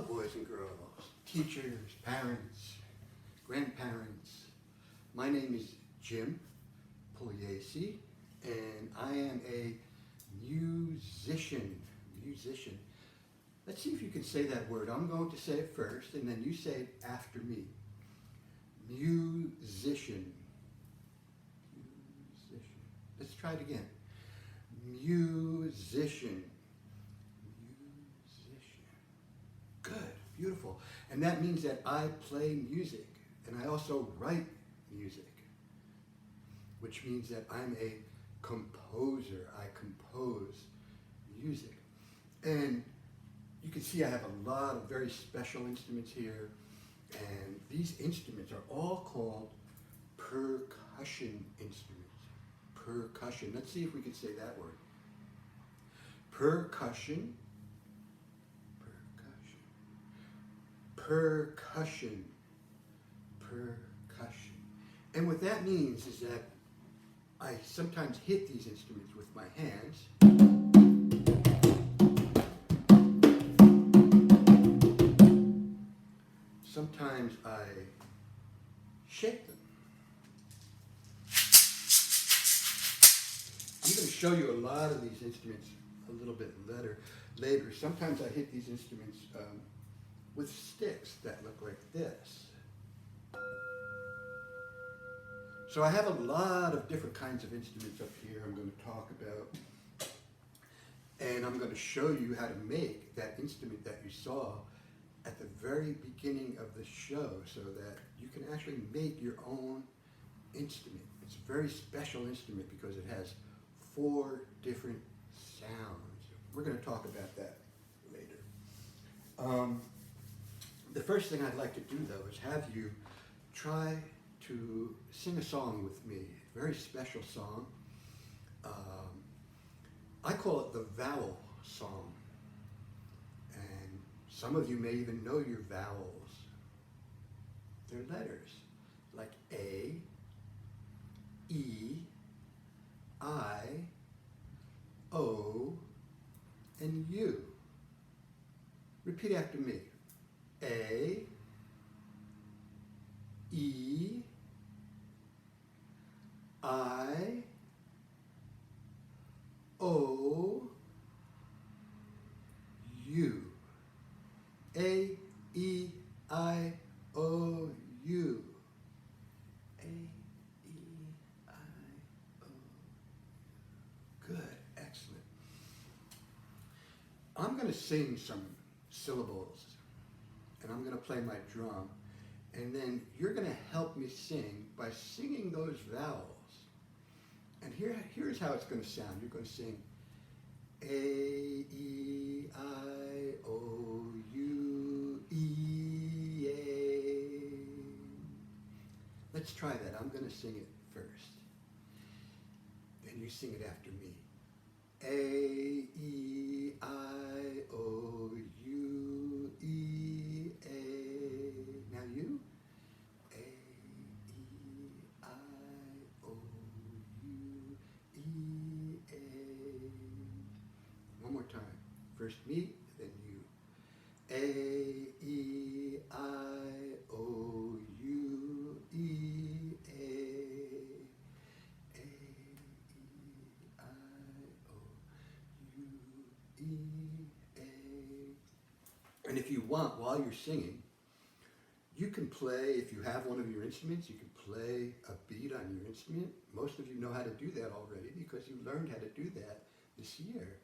boys and girls, teachers, parents, grandparents. My name is Jim Pugliese, and I am a musician. Let's see if you can say that word. I'm going to say it first, and then you say it after me. Musician. Musician. Let's try it again. Musician. Good, beautiful. And that means that I play music, and I also write music, which means that I'm a composer. I compose music. And you can see I have a lot of very special instruments here, and these instruments are all called percussion instruments. Percussion. Let's see if we can say that word. Percussion. Percussion. And what that means is that I sometimes hit these instruments with my hands. Sometimes I shake them. I'm going to show you a lot of these instruments a little bit later. Sometimes I hit these instruments with sticks that look like this. So I have a lot of different kinds of instruments up here I'm going to talk about. And I'm going to show you how to make that instrument that you saw at the very beginning of the show so that you can actually make your own instrument. It's a very special instrument because it has 4 different sounds. We're going to talk about that later. The first thing I'd like to do, though, is have you try to sing a song with me, a very special song. I call it the vowel song. And some of you may even know your vowels. They're letters, like A, E, I, O, and U. Repeat after me. A, E, I, O, U. A, E, I, O, U. A, E, I, O. Good, excellent. I'm going to sing some syllables, and I'm going to play my drum, and then you're going to help me sing by singing those vowels. And here's how it's going to sound. You're going to sing A, E, I, O, U, E, A. Let's try that. I'm going to sing it first. Then you sing it after me. A, E, I, O, U, E, A. Now you. A, E, I, O, U, E, A. One more time. First me, then you. A, E, I, O, U, E, A. A, E, I, O, U, E, A. And if you want, while you're singing, you can play, if you have one of your instruments, you can play a beat on your instrument. Most of you know how to do that already because you learned how to do that this year.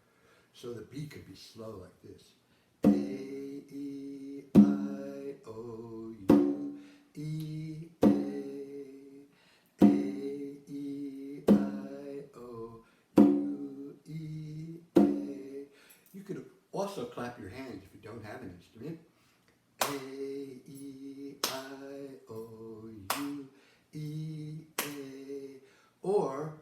So the beat could be slow like this. A, E, I, O, U, E, A. A, E, I, O, U, E, A. You could also clap your hands if you don't have an instrument. A, E, I, O, U, E, A. Or,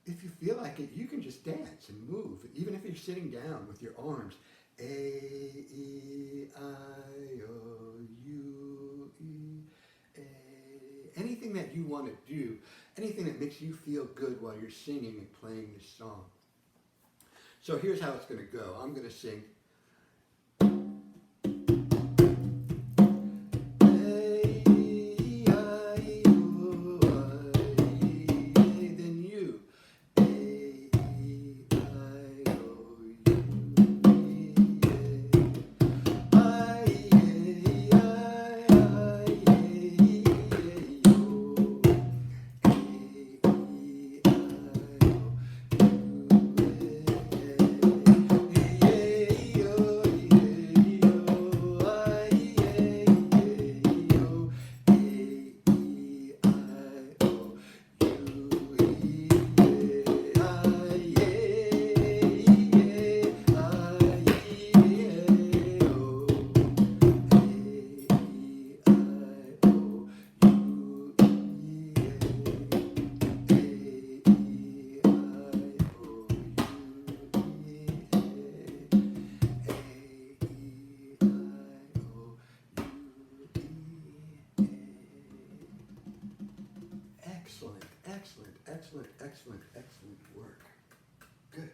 if you feel like it, you can just dance and move, even if you're sitting down with your arms. A, E, I, O, U, E, A. Anything that you want to do, anything that makes you feel good while you're singing and playing this song. So here's how it's going to go. I'm going to sing Excellent, excellent, excellent, excellent work. Good.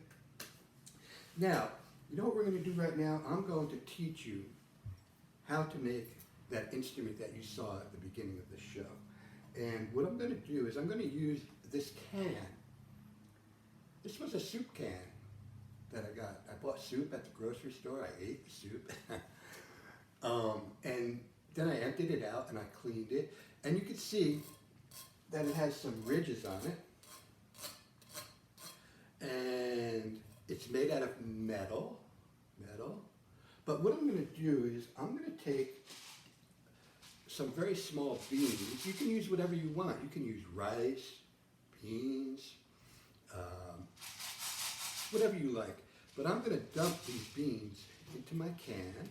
Now, you know what we're going to do right now? I'm going to teach you how to make that instrument that you saw at the beginning of the show. And what I'm going to do is I'm going to use this can. This was a soup can that I got. I bought soup at the grocery store. I ate the soup. And then I emptied it out and I cleaned it. And you can see that it has some ridges on it. And it's made out of metal. But what I'm going to do is I'm going to take some very small beans. You can use whatever you want. You can use rice, beans, whatever you like. But I'm going to dump these beans into my can.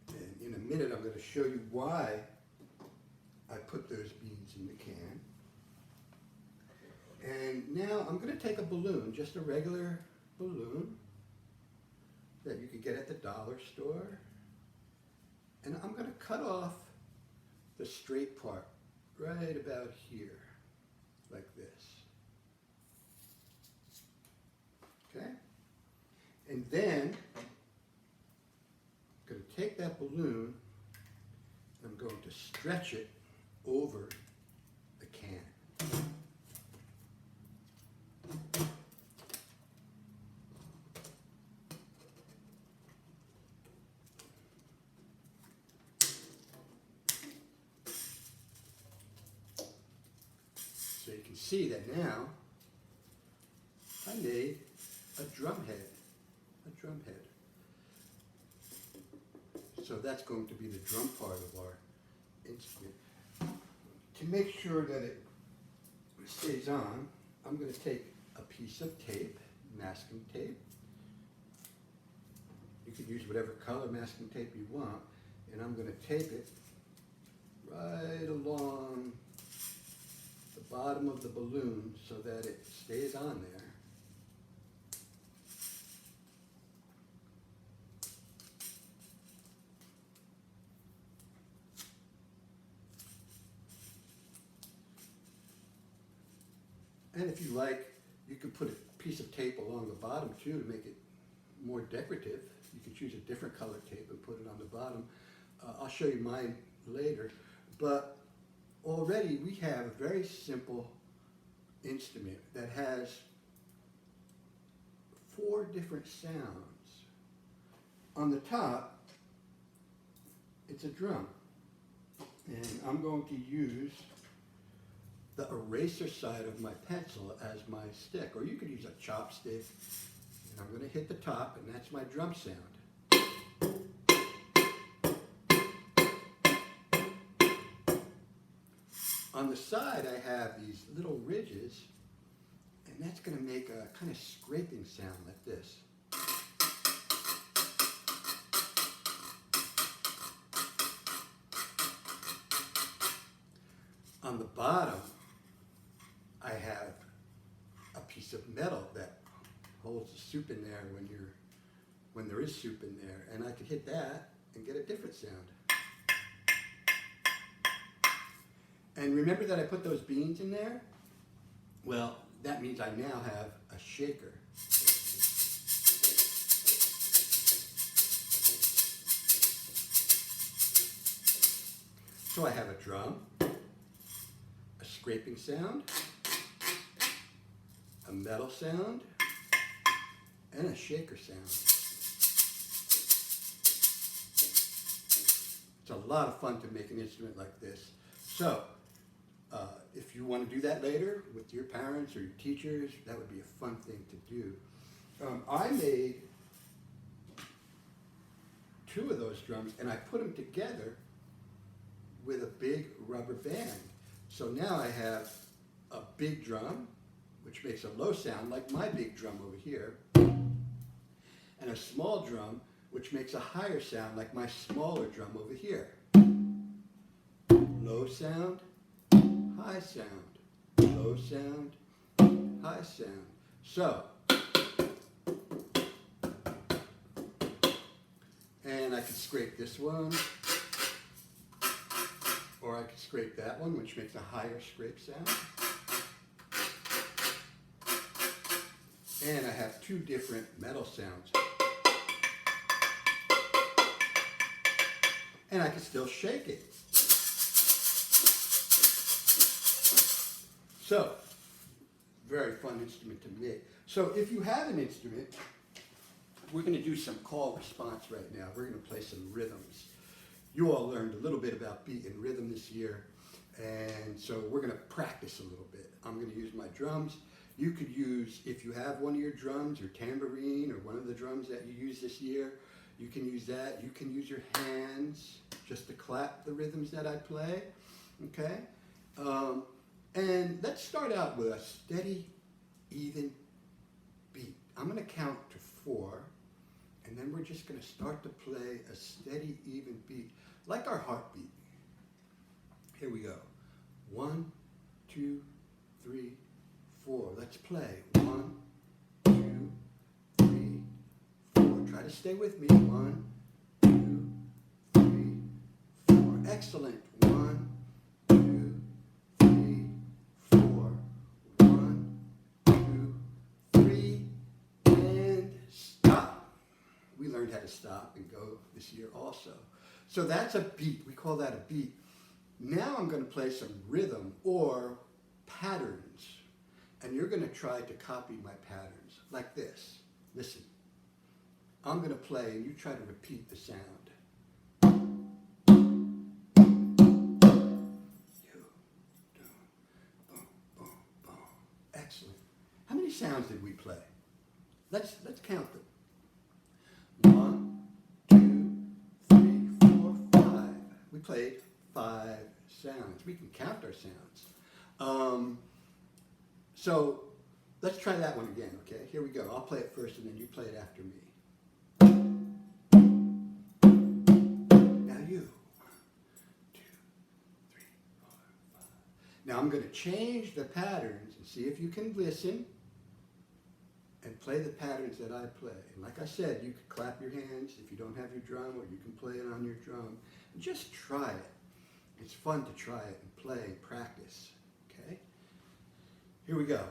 And in a minute I'm going to show you why I put those beans in the can. And now I'm going to take a balloon, just a regular balloon that you could get at the dollar store. And I'm going to cut off the straight part right about here, like this. Okay? And then I'm going to take that balloon and I'm going to stretch it over the can. So you can see that now I made a drum head. So that's going to be the drum part of our instrument. To make sure that it stays on, I'm going to take a piece of tape, masking tape. You can use whatever color masking tape you want, and I'm going to tape it right along the bottom of the balloon so that it stays on there. And if you like, you can put a piece of tape along the bottom too to make it more decorative. You can choose a different color tape and put it on the bottom. I'll show you mine later. But already we have a very simple instrument that has 4 different sounds. On the top, it's a drum. And I'm going to use the eraser side of my pencil as my stick, or you could use a chopstick. And I'm going to hit the top, and that's my drum sound. On the side, I have these little ridges, and that's going to make a kind of scraping sound like this. On the bottom, I have a piece of metal that holds the soup in there when there is soup in there, and I could hit that and get a different sound. And remember that I put those beans in there? Well, that means I now have a shaker. So I have a drum, a scraping sound, a metal sound, and a shaker sound. It's a lot of fun to make an instrument like this. So, if you want to do that later with your parents or your teachers, that would be a fun thing to do. I made 2 of those drums and I put them together with a big rubber band. So now I have a big drum, which makes a low sound like my big drum over here, and a small drum, which makes a higher sound like my smaller drum over here. Low sound, high sound, low sound, high sound. So, and I can scrape this one, or I could scrape that one, which makes a higher scrape sound. And I have two different metal sounds. And I can still shake it. So, very fun instrument to make. So if you have an instrument, we're going to do some call response right now. We're going to play some rhythms. You all learned a little bit about beat and rhythm this year, and so we're going to practice a little bit. I'm going to use my drums. You could use, if you have one of your drums, your tambourine, or one of the drums that you used this year, you can use that. You can use your hands just to clap the rhythms that I play, okay? And let's start out with a steady, even beat. I'm going to count to 4, and then we're just going to start to play a steady, even beat, like our heartbeat. Here we go. 1, 2, 3, 4. Let's play. 1, 2, 3, 4. Try to stay with me. 1, 2, 3, 4. Excellent. 1, 2, 3, 4. 1, 2, 3, and stop. We learned how to stop and go this year also. So that's a beat. We call that a beat. Now I'm going to play some rhythm or patterns. And you're going to try to copy my patterns like this. Listen. I'm going to play and you try to repeat the sound. Excellent. How many sounds did we play? Let's count them. 1, 2, 3, 4, 5. We played 5 sounds. We can count our sounds. So let's try that one again, okay? Here we go. I'll play it first and then you play it after me. Now you. 1, 2, 3, 4, 5. Now I'm going to change the patterns and see if you can listen and play the patterns that I play. And like I said, you can clap your hands if you don't have your drum, or you can play it on your drum. And just try it. It's fun to try it and play and practice, okay? Here we go.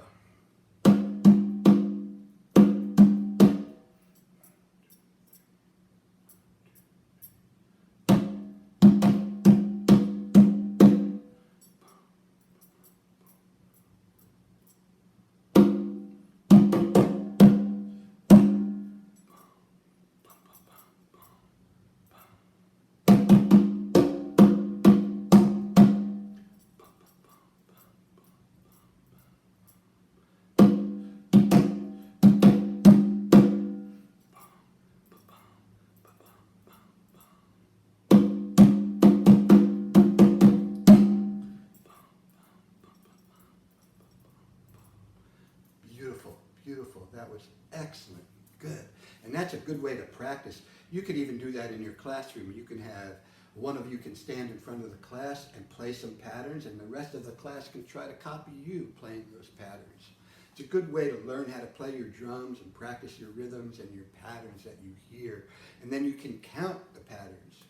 Beautiful. That was excellent. Good. And that's a good way to practice. You could even do that in your classroom. You can have one of you can stand in front of the class and play some patterns, and the rest of the class can try to copy you playing those patterns. It's a good way to learn how to play your drums and practice your rhythms and your patterns that you hear. And then you can count the patterns.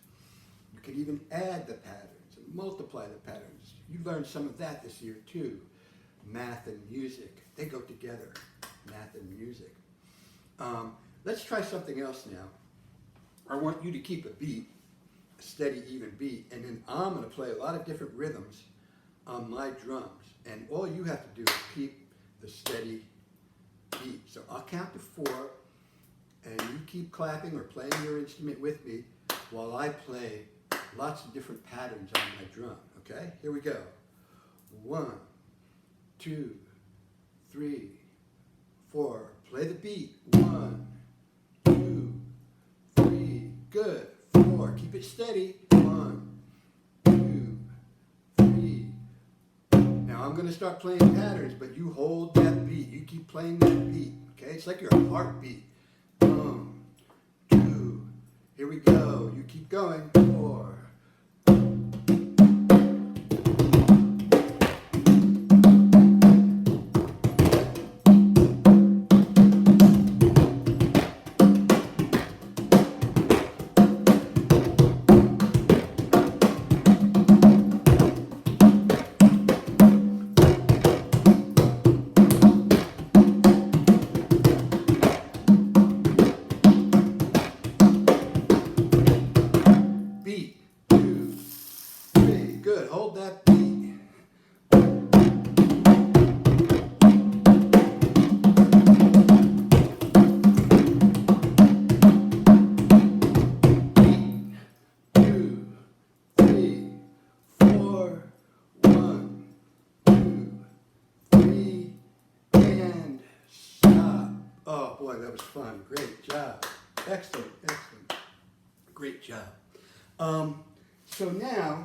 You can even add the patterns and multiply the patterns. You learned some of that this year too. Math and music, they go together. Math and music. Let's try something else now. I want you to keep a beat, a steady, even beat, and then I'm going to play a lot of different rhythms on my drums. And all you have to do is keep the steady beat. So I'll count to 4, and you keep clapping or playing your instrument with me while I play lots of different patterns on my drum. Okay? Here we go. 1, 2, 3, 4. Play the beat. 1, 2, 3. Good. 4. Keep it steady. 1, 2, 3. Now I'm going to start playing patterns, but you hold that beat. You keep playing that beat. Okay? It's like your heartbeat. 1, 2. Here we go. You keep going. 4. that was fun. Great job. Excellent, excellent. Great job. So now,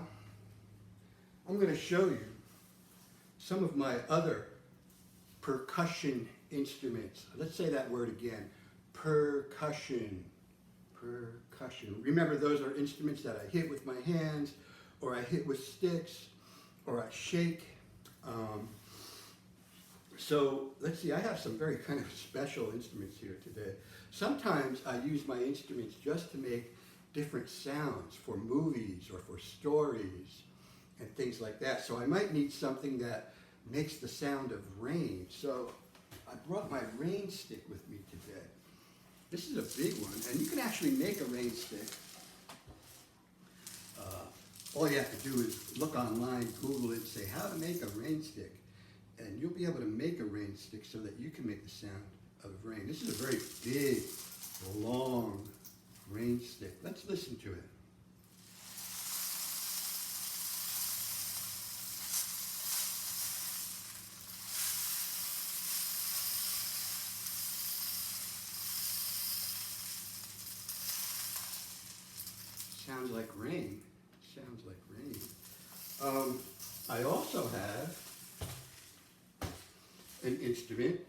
I'm going to show you some of my other percussion instruments. Let's say that word again. Percussion. Percussion. Remember, those are instruments that I hit with my hands, or I hit with sticks, or I shake. So let's see, I have some very kind of special instruments here today. Sometimes I use my instruments just to make different sounds for movies or for stories and things like that. So I might need something that makes the sound of rain. So I brought my rain stick with me today. This is a big one, and you can actually make a rain stick. All you have to do is look online, Google it, and say how to make a rain stick. And you'll be able to make a rain stick so that you can make the sound of rain. This is a very big, long rain stick. Let's listen to it. Sounds like rain. Sounds like rain. I also have an instrument,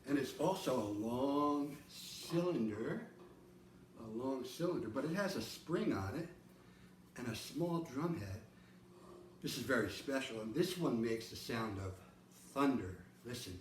and it's also a long cylinder, but it has a spring on it and a small drum head. This is very special, and this one makes the sound of thunder. Listen.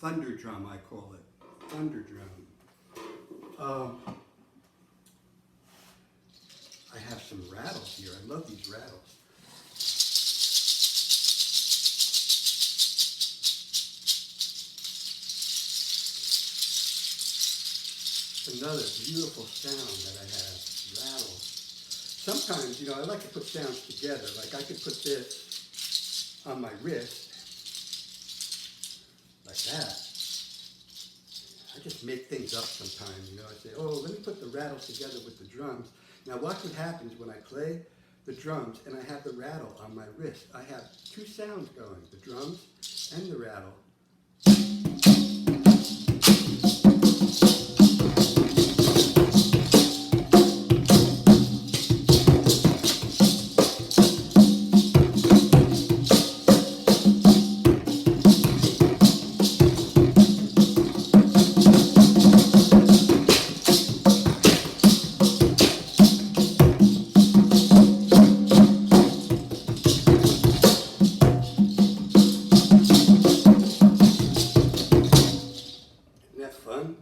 Thunder drum, I call it. Thunder drum. I have some rattles here. I love these rattles. Another beautiful sound that I have, rattles. Sometimes, I like to put sounds together. Like I could put this on my wrist, like that. I just make things up sometimes, I say, oh, let me put the rattles together with the drums. Now watch what happens when I play the drums and I have the rattle on my wrist. I have two sounds going, the drums and the rattle.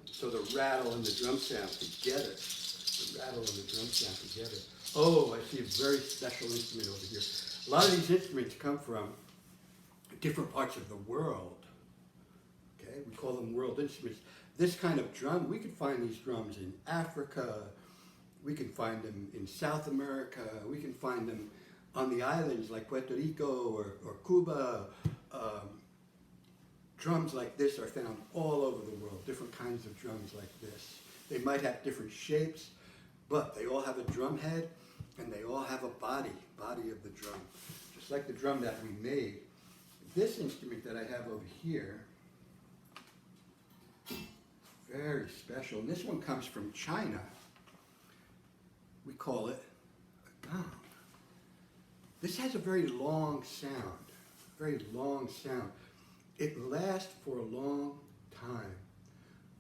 So the rattle and the drum sound together. The rattle and the drum sound together. Oh, I see a very special instrument over here. A lot of these instruments come from different parts of the world. Okay, we call them world instruments. This kind of drum, we can find these drums in Africa. We can find them in South America. We can find them on the islands like Puerto Rico or Cuba. Drums like this are found all over the world, different kinds of drums like this. They might have different shapes, but they all have a drum head and they all have a body of the drum. Just like the drum that we made. This instrument that I have over here, very special. And this one comes from China. We call it a gong. This has a very long sound, very long sound. It lasts for a long time.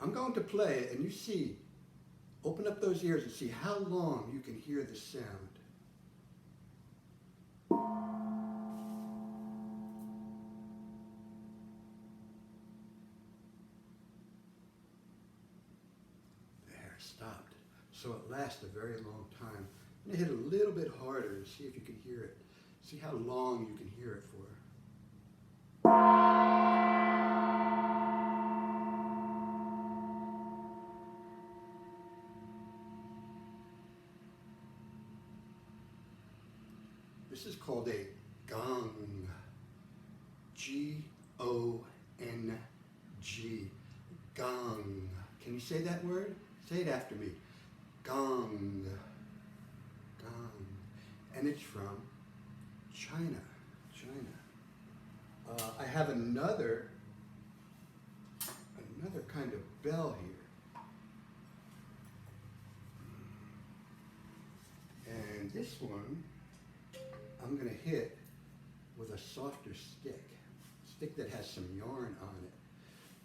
I'm going to play it and you see, open up those ears and see how long you can hear the sound. There, stopped. So it lasts a very long time. I'm going to hit a little bit harder and see if you can hear it. See how long you can hear it for. This is called a gong. G-O-N-G. Gong. Can you say that word? Say it after me. Gong. Gong. And it's from China. I have another kind of bell here. And this one, I'm going to hit with a softer stick that has some yarn on it.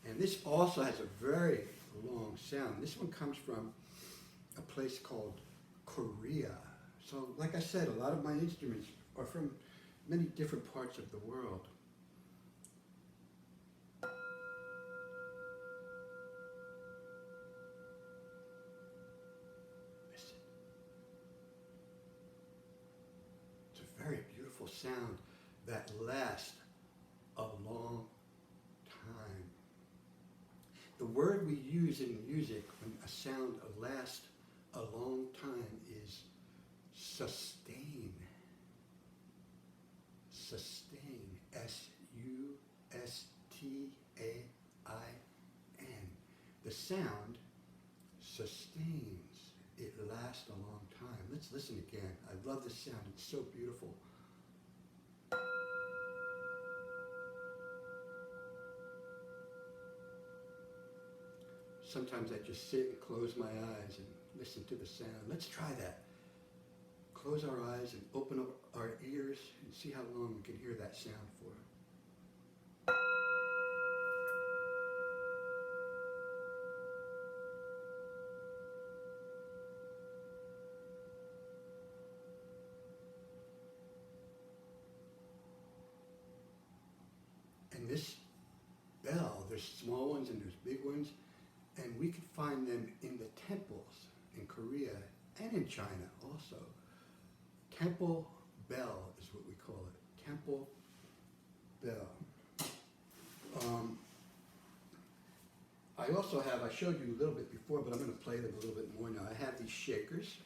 And this also has a very long sound. This one comes from a place called Korea. So like I said, a lot of my instruments are from many different parts of the world. Listen. It's a very beautiful sound that lasts a long time. The word we use in music when a sound lasts a long time is sustain. Sustain. S-U-S-T-A-I-N. The sound sustains. It lasts a long time. Let's listen again. I love this sound. It's so beautiful. Sometimes I just sit and close my eyes and listen to the sound. Let's try that. Close our eyes and open up our ears and see how long we can hear that sound for. And this bell, there's small ones and there's big ones, and we could find them in the temples in Korea and in China also. Temple bell is what we call it. Temple bell. I also have, I showed you a little bit before, but I'm going to play them a little bit more now. I have these shakers.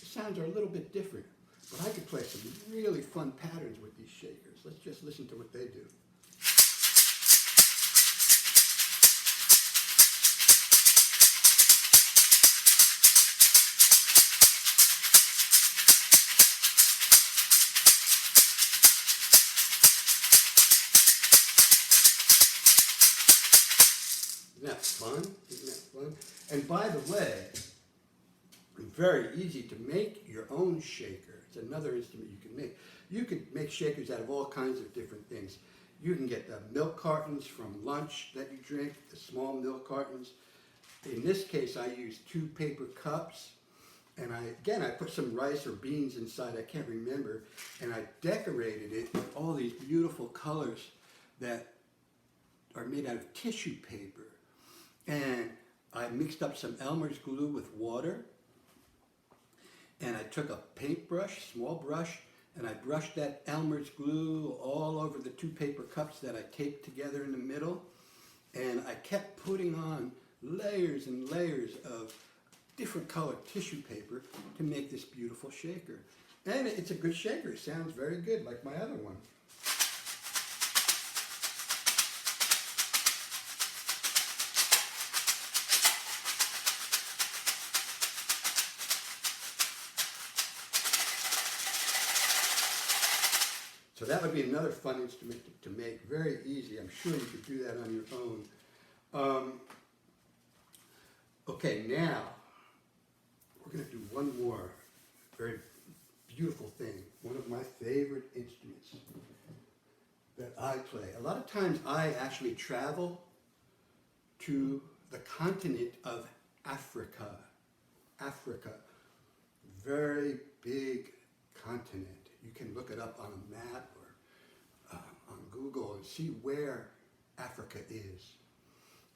The sounds are a little bit different, but I could play some really fun patterns with these shakers. Let's just listen to what they do. Isn't that fun? Isn't that fun? And by the way, very easy to make your own shaker. It's another instrument you can make. You could make shakers out of all kinds of different things. You can get the milk cartons from lunch that you drink, the small milk cartons. In this case, I used 2 paper cups. And I put some rice or beans inside, I can't remember. And I decorated it with all these beautiful colors that are made out of tissue paper. And I mixed up some Elmer's glue with water, and I took a paintbrush, small brush, and I brushed that Elmer's glue all over the 2 paper cups that I taped together in the middle, and I kept putting on layers and layers of different colored tissue paper to make this beautiful shaker. And it's a good shaker. It sounds very good, like my other one. So that would be another fun instrument to make, very easy. I'm sure you could do that on your own. Okay, now we're going to do one more very beautiful thing, one of my favorite instruments that I play. A lot of times I actually travel to the continent of Africa. Africa, very big continent. You can look it up on a map or on Google and see where Africa is.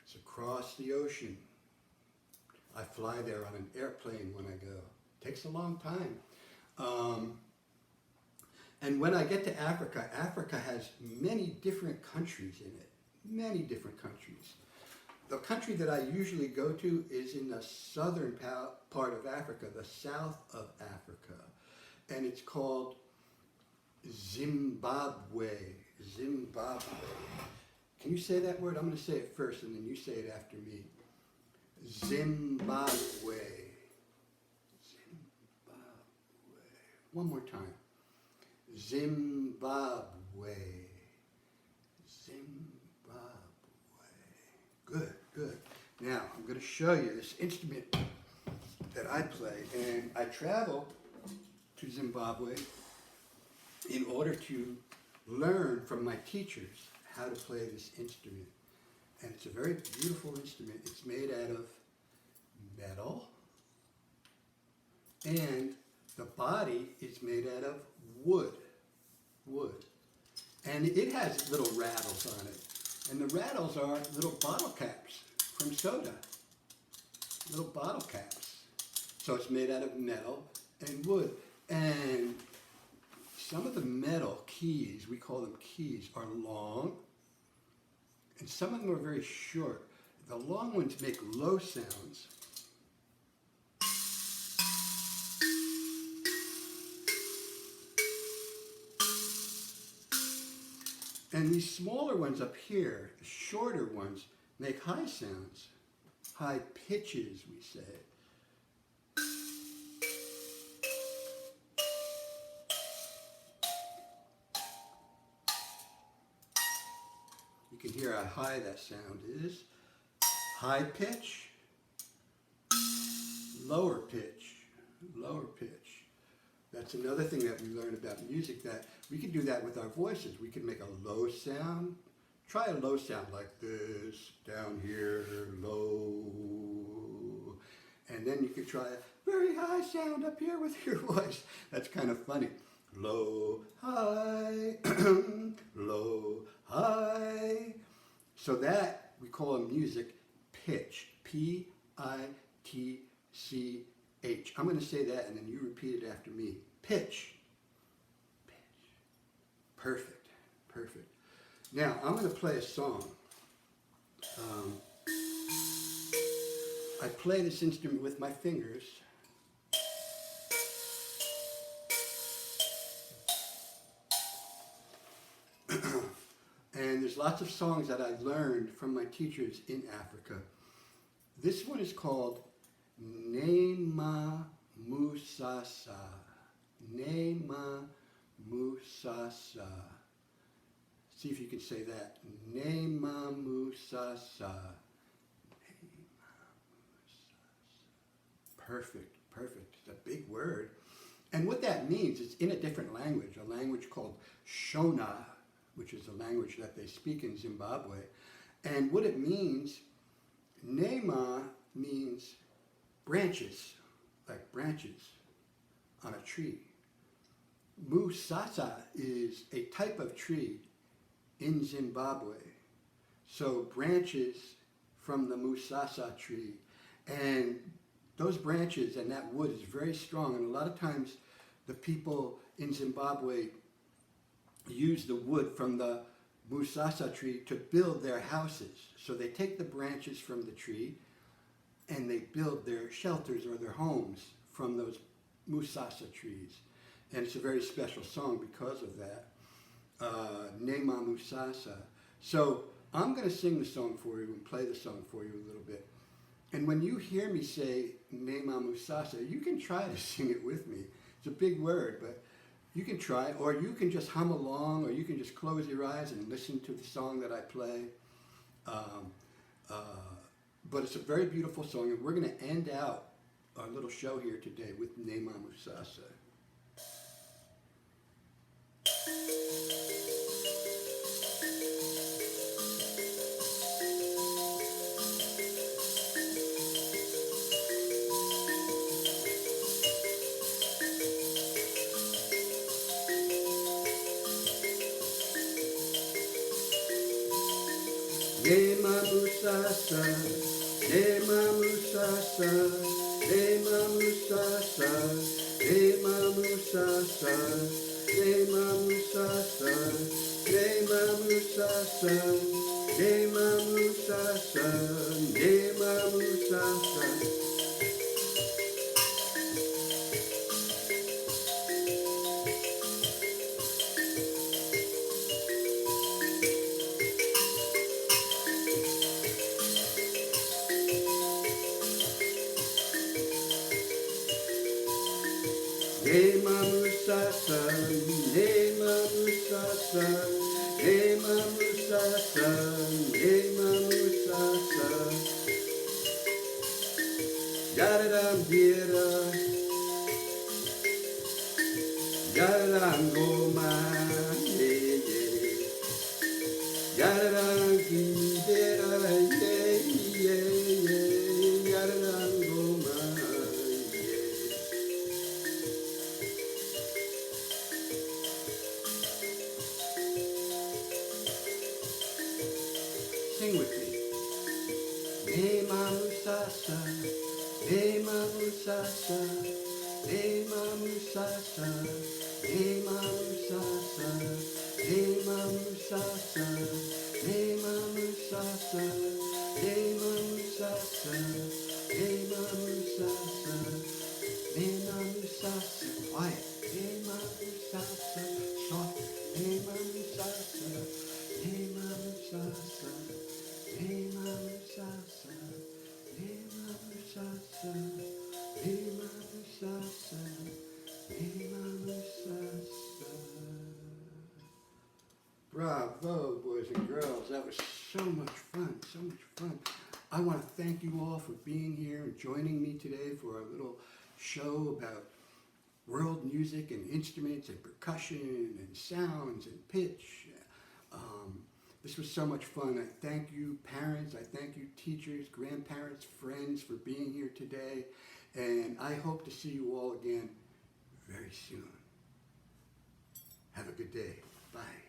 It's across the ocean. I fly there on an airplane when I go. It takes a long time. And when I get to Africa, Africa has many different countries in it. Many different countries. the country that I usually go to is in the southern part of Africa, the south of Africa, and it's called Zimbabwe. Zimbabwe. Can you say that word? I'm going to say it first, and then you say it after me. Zimbabwe. Zimbabwe. One more time. Zimbabwe. Zimbabwe. Good, good. Now, I'm going to show you this instrument that I play, and I travel to Zimbabwe in order to learn from my teachers how to play this instrument. And it's a very beautiful instrument. It's made out of metal, and the body is made out of wood. And it has little rattles on it. And the rattles are little bottle caps from soda. Little bottle caps. So it's made out of metal and wood. And some of the metal keys, we call them keys, are long, and some of them are very short. The long ones make low sounds. And these smaller ones up here, the shorter ones, make high sounds, high pitches, we say. You can hear how high that sound is. High pitch, lower pitch, lower pitch. That's another thing that we learn about music, that we can do that with our voices. We can make a low sound. Try a low sound like this, down here, low. And then you can try a very high sound up here with your voice. That's kind of funny. Low, high, low, high. So that we call in music pitch. P-I-T-C-H. I'm going to say that and then you repeat it after me. Pitch. Pitch. Perfect. Perfect. Now I'm going to play a song. I play this instrument with my fingers. And there's lots of songs that I learned from my teachers in Africa. This one is called Nema Musasa. Nema Musasa. See if you can say that. Nema Musasa. Perfect, perfect. It's a big word. And what that means is in a different language, a language called Shona, which is the language that they speak in Zimbabwe. And what it means, Nema means branches, like branches on a tree. Musasa is a type of tree in Zimbabwe. So branches from the Musasa tree. And those branches and that wood is very strong. And a lot of times the people in Zimbabwe use the wood from the Musasa tree to build their houses. So they take the branches from the tree and they build their shelters or their homes from those Musasa trees. And it's a very special song because of that. Nema Musasa. So I'm going to sing the song for you and play the song for you a little bit. And when you hear me say Nema Musasa, you can try to sing it with me. It's a big word, but you can try, or you can just hum along, or you can just close your eyes and listen to the song that I play. But it's a very beautiful song, and we're going to end out our little show here today with Nema Musasa. Nema Musasa, Nema Musasa, Nema Musasa, Nema Musasa, Nema Musasa, Nema Musasa, ne mamusasa, ne mamusasa. Ne mamusasa, ne mamusasa, ne mamusasa, ne mamusasa. Yadadam dira, yadadam goma, yeah, yeah. Yadadam dira, yeah, yeah, yeah. Yadadam goma, yeah. Sing with me. Ne mamusasa, ne mamusasa, ne mamusasa, ne mamusasa, ne mamusasa, ne mamusasa, ne mamusasa, ne mamusasa, ne mamusasa, quiet, ne mamusasa, soft, ne mamusasa, ne mamusasa. Hey mama salsa, hey mama salsa, hey mama salsa, hey mama salsa. Bravo, boys and girls. That was so much fun, so much fun. I want to thank you all for being here and joining me today for our little show about world music and instruments and percussion and sounds and pitch. This was so much fun. I thank you, parents. I thank you, teachers, grandparents, friends, for being here today. And I hope to see you all again very soon. Have a good day. Bye.